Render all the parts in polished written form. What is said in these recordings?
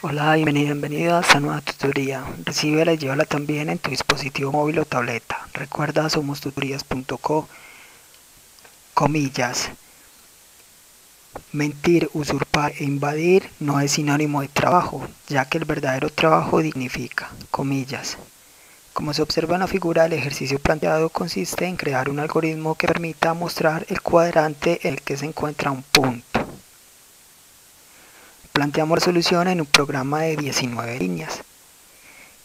Hola, bienvenido a esta nueva tutoría. Recíbela y llévala también en tu dispositivo móvil o tableta. Recuerda, somos tutorías.co. Comillas. Mentir, usurpar e invadir no es sinónimo de trabajo, ya que el verdadero trabajo dignifica. Comillas. Como se observa en la figura, el ejercicio planteado consiste en crear un algoritmo que permita mostrar el cuadrante en el que se encuentra un punto. Planteamos la solución en un programa de 19 líneas.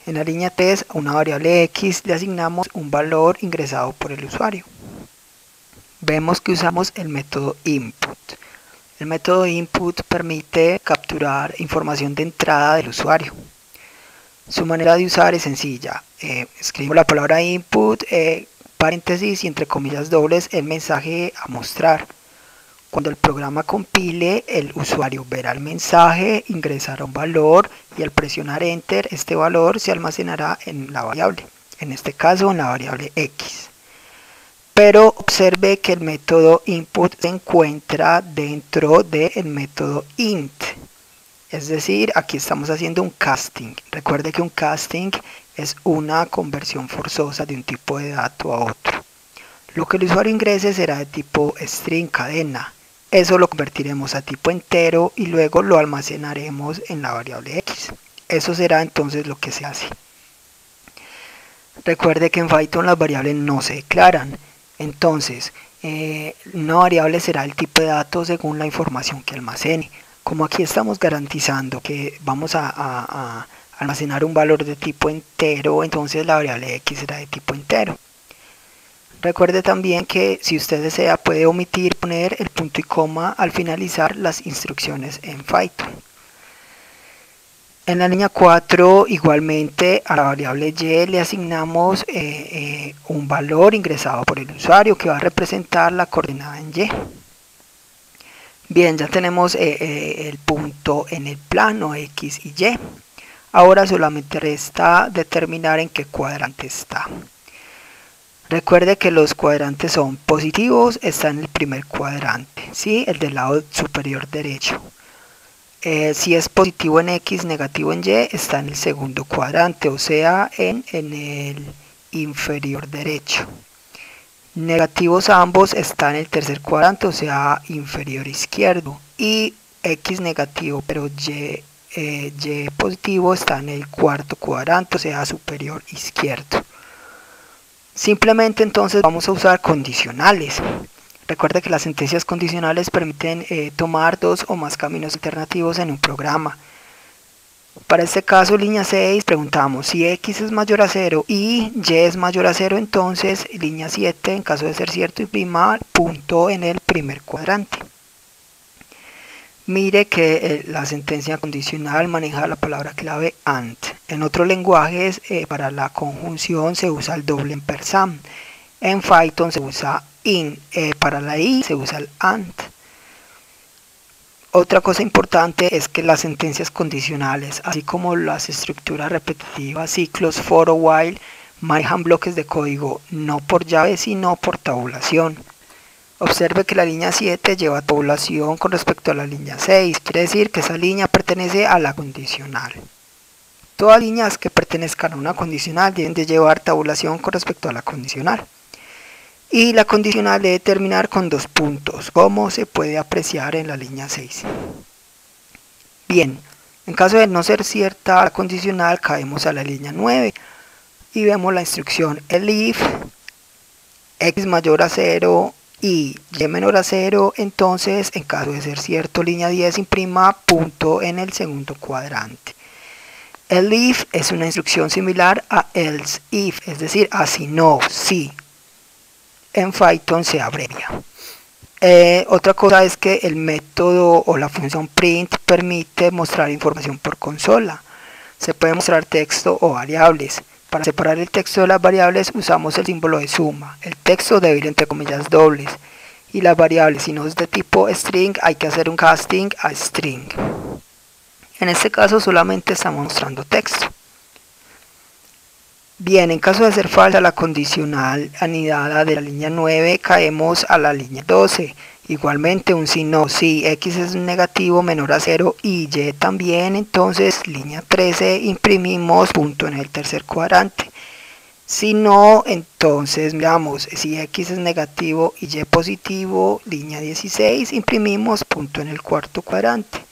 En la línea 3, a una variable x le asignamos un valor ingresado por el usuario. Vemos que usamos el método input. El método input permite capturar información de entrada del usuario. Su manera de usar es sencilla. Escribimos la palabra input, paréntesis y entre comillas dobles el mensaje a mostrar. Cuando el programa compile, el usuario verá el mensaje, ingresará un valor y al presionar Enter, este valor se almacenará en la variable, en este caso en la variable X. Pero observe que el método input se encuentra dentro del método int. Es decir, aquí estamos haciendo un casting. Recuerde que un casting es una conversión forzosa de un tipo de dato a otro. Lo que el usuario ingrese será de tipo string cadena. Eso lo convertiremos a tipo entero y luego lo almacenaremos en la variable X. Eso será entonces lo que se hace. Recuerde que en Python las variables no se declaran. Entonces, una variable será el tipo de datos según la información que almacene. Como aquí estamos garantizando que vamos a almacenar un valor de tipo entero, entonces la variable X será de tipo entero. Recuerde también que si usted desea puede omitir poner el punto y coma al finalizar las instrucciones en Python. En la línea 4 igualmente a la variable y le asignamos un valor ingresado por el usuario que va a representar la coordenada en y. Bien, ya tenemos el punto en el plano X y Y. Ahora solamente resta determinar en qué cuadrante está. Recuerde que los cuadrantes son positivos, está en el primer cuadrante, ¿sí? El del lado superior derecho. Si es positivo en X, negativo en Y, está en el segundo cuadrante, o sea, en el inferior derecho. Negativos ambos está en el tercer cuadrante, o sea, inferior izquierdo. Y X negativo, pero Y positivo está en el cuarto cuadrante, o sea, superior izquierdo. Simplemente entonces vamos a usar condicionales. Recuerde que las sentencias condicionales permiten tomar dos o más caminos alternativos en un programa. Para este caso, línea 6, preguntamos si x es mayor a 0 y y es mayor a 0, entonces línea 7, en caso de ser cierto, imprima punto en el primer cuadrante. Mire que la sentencia condicional maneja la palabra clave AND. En otros lenguajes para la conjunción se usa el doble ampersand. En Python se usa IN. Para la I se usa el AND. Otra cosa importante es que las sentencias condicionales, así como las estructuras repetitivas, ciclos, for o while, manejan bloques de código no por llave sino por tabulación. Observe que la línea 7 lleva tabulación con respecto a la línea 6, quiere decir que esa línea pertenece a la condicional. Todas líneas que pertenezcan a una condicional deben de llevar tabulación con respecto a la condicional. Y la condicional debe terminar con dos puntos, como se puede apreciar en la línea 6. Bien, en caso de no ser cierta la condicional, caemos a la línea 9 y vemos la instrucción elif x mayor a 0 y y menor a 0, entonces en caso de ser cierto línea 10 imprima punto en el segundo cuadrante. Elif es una instrucción similar a else if, es decir, a si no, si. En Python se abrevia. Otra cosa es que el método o la función print permite mostrar información por consola. Se puede mostrar texto o variables. Para separar el texto de las variables usamos el símbolo de suma. El texto debe ir entre comillas dobles. Y las variables, si no es de tipo string, hay que hacer un casting a string. En este caso solamente estamos mostrando texto. Bien, en caso de ser falsa la condicional anidada de la línea 9, caemos a la línea 12. Igualmente un si no, si x es negativo menor a 0 y y también, entonces línea 13 imprimimos punto en el tercer cuadrante. Si no, entonces miramos, si x es negativo y y positivo, línea 16, imprimimos punto en el cuarto cuadrante.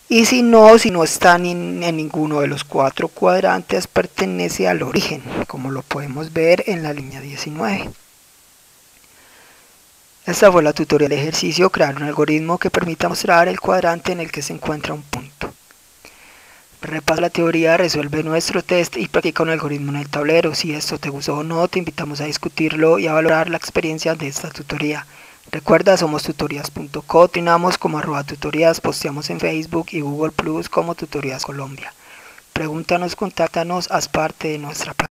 Y si no está en ninguno de los 4 cuadrantes, pertenece al origen, como lo podemos ver en la línea 19. Esta fue la tutorial de ejercicio, crear un algoritmo que permita mostrar el cuadrante en el que se encuentra un punto. Repasa la teoría, resuelve nuestro test y practica un algoritmo en el tablero. Si esto te gustó o no, te invitamos a discutirlo y a valorar la experiencia de esta tutoría. Recuerda, somos tutorías.co, trinamos como @tutorías, posteamos en Facebook y Google Plus como Tutorías Colombia. Pregúntanos, contáctanos, haz parte de nuestra plataforma.